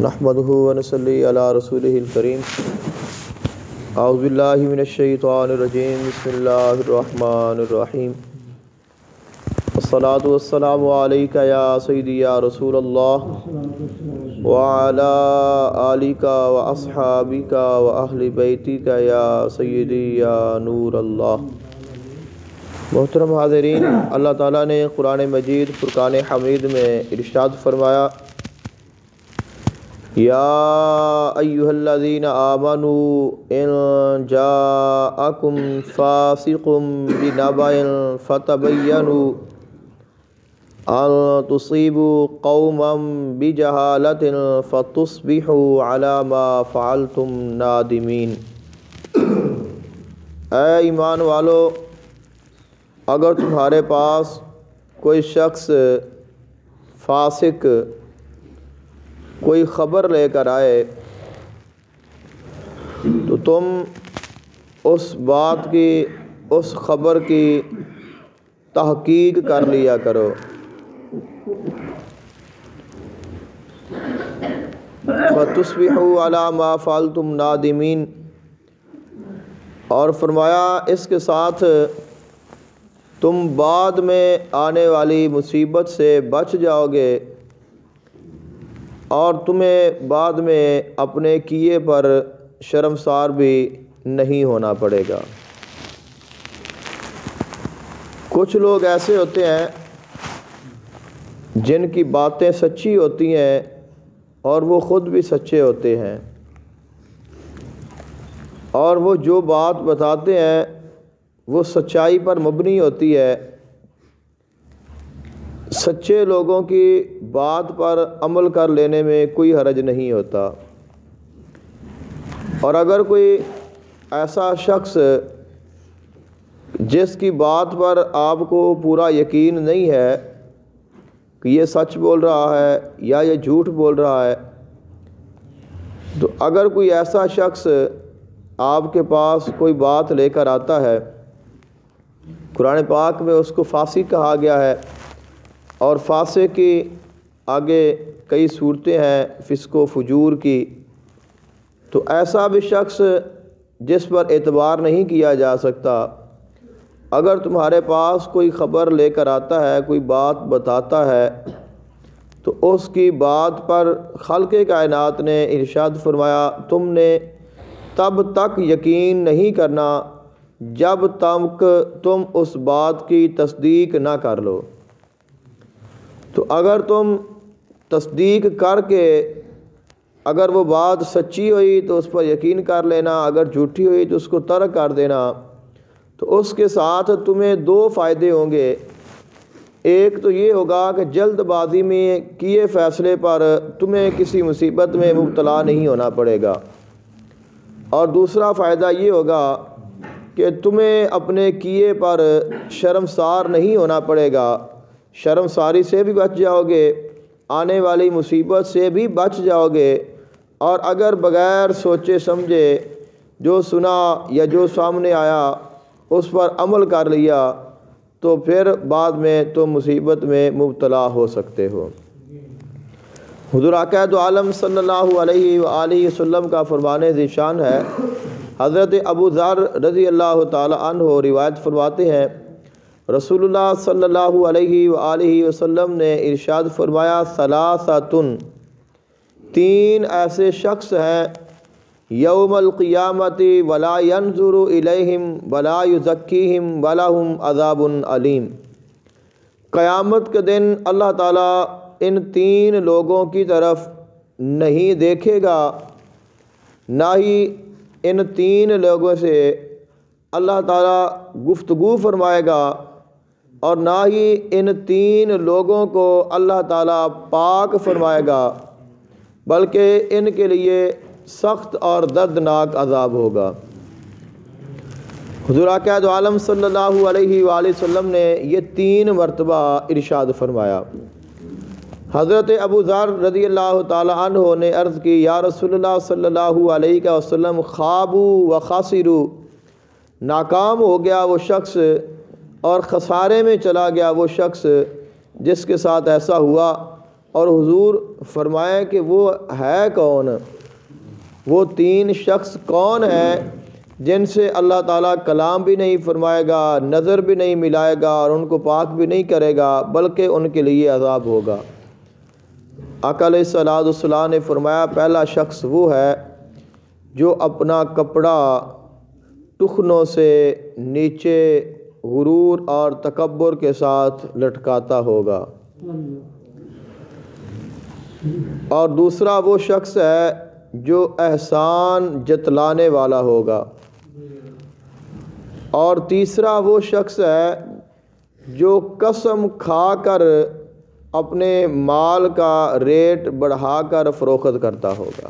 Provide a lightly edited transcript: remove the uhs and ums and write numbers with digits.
نحمده ونصلي على رسوله الكريم اعوذ باللہ من الشیطان الرجیم بسم اللہ الرحمن الرحیم والصلاة والسلام علیک یا سیدی یا رسول اللہ وعلی آلک واصحابک واہل بیتک یا سیدی یا نور اللہ۔ محترم حاضرین، اللہ تعالیٰ نے قرآن مجید فرقان حمید میں ارشاد فرمایا، یا ایہا الذین آمنوا ان جاءکم فاسق بنبأ فتبینوا ان تصیبوا قوما بجہالۃ فتصبحوا علی ما فعلتم نادمین۔ اے ایمان والو، اگر تمہارے پاس کوئی شخص فاسق کوئی خبر لے کر آئے تو تم اس بات کی، اس خبر کی تحقیق کر لیا کرو۔ فَتُصْبِحُوا عَلَى مَا فَعَلْتُمْ نَادِمِينَ، اور فرمایا اس کے ساتھ تم بعد میں آنے والی مصیبت سے بچ جاؤ گے اور تمہیں بعد میں اپنے کیے پر شرمسار بھی نہیں ہونا پڑے گا۔ کچھ لوگ ایسے ہوتے ہیں جن کی باتیں سچی ہوتی ہیں اور وہ خود بھی سچے ہوتے ہیں، اور وہ جو بات بتاتے ہیں وہ سچائی پر مبنی ہوتی ہے۔ سچے لوگوں کی بات پر عمل کر لینے میں کوئی حرج نہیں ہوتا، اور اگر کوئی ایسا شخص جس کی بات پر آپ کو پورا یقین نہیں ہے کہ یہ سچ بول رہا ہے یا یہ جھوٹ بول رہا ہے، تو اگر کوئی ایسا شخص آپ کے پاس کوئی بات لے کر آتا ہے، قرآن پاک میں اس کو فاسق کہا گیا ہے، اور فاسق کی آگے کئی صورتیں ہیں فسق و فجور کی، تو ایسا بھی شخص جس پر اعتبار نہیں کیا جا سکتا، اگر تمہارے پاس کوئی خبر لے کر آتا ہے، کوئی بات بتاتا ہے، تو اس کی بات پر خالق کائنات نے ارشاد فرمایا، تم نے تب تک یقین نہیں کرنا جب تک تم اس بات کی تصدیق نہ کر لو۔ تو اگر تم تصدیق کر کے اگر وہ بات سچی ہوئی تو اس پر یقین کر لینا، اگر جھوٹی ہوئی تو اس کو ترک کر دینا، تو اس کے ساتھ تمہیں دو فائدے ہوں گے۔ ایک تو یہ ہوگا کہ جلد بازی میں کیے فیصلے پر تمہیں کسی مصیبت میں مبتلا نہیں ہونا پڑے گا، اور دوسرا فائدہ یہ ہوگا کہ تمہیں اپنے کیے پر شرمسار نہیں ہونا پڑے گا، شرمساری سے بھی بچ جاؤ گے، آنے والی مصیبت سے بھی بچ جاؤ گے، اور اگر بغیر سوچے سمجھے جو سنا یا جو سامنے آیا اس پر عمل کر لیا تو پھر بعد میں تم مصیبت میں مبتلا ہو سکتے ہو۔ حضور آقا دو عالم صلی اللہ علیہ وآلہ وسلم کا فرمان ذیشان ہے، حضرت ابو ذر رضی اللہ تعالی عنہ روایت فرماتے ہیں، رسول اللہ صلی اللہ علیہ وآلہ وسلم نے ارشاد فرمایا، ثلاثۃ، تین ایسے شخص ہیں، یوم القیامت ولا ینظر الیہم ولا یزکیہم ولہم عذاب علیم۔ قیامت کے دن اللہ تعالیٰ ان تین لوگوں کی طرف نہیں دیکھے گا، نہ ہی ان تین لوگوں سے اللہ تعالیٰ گفتگو فرمائے گا، اور نہ ہی ان تین لوگوں کو اللہ تعالیٰ پاک فرمائے گا، بلکہ ان کے لیے سخت اور دردناک عذاب ہوگا۔ حضور آقا دو عالم صلی اللہ علیہ وآلہ وسلم نے یہ تین مرتبہ ارشاد فرمایا۔ حضرت ابو ذر رضی اللہ تعالی عنہ نے عرض کی، یا رسول اللہ صلی اللہ علیہ وسلم، خابوا و خاسروا، ناکام ہو گیا وہ شخص اور خسارے میں چلا گیا وہ شخص جس کے ساتھ ایسا ہوا۔ اور حضور فرمائیں کہ وہ ہے کون، وہ 3 شخص کون ہیں جن سے اللہ تعالیٰ کلام بھی نہیں فرمائے گا، نظر بھی نہیں ملائے گا اور ان کو پاک بھی نہیں کرے گا، بلکہ ان کے لیے عذاب ہوگا۔ آقا علیہ الصلوۃ والسلام نے فرمایا پہلا شخص وہ ہے جو اپنا کپڑا ٹخنوں سے نیچے غرور اور تکبر کے ساتھ لٹکاتا ہوگا، اور دوسرا وہ شخص ہے جو احسان جتلانے والا ہوگا، اور تیسرا وہ شخص ہے جو قسم کھا کر اپنے مال کا ریٹ بڑھا کر فروخت کرتا ہوگا۔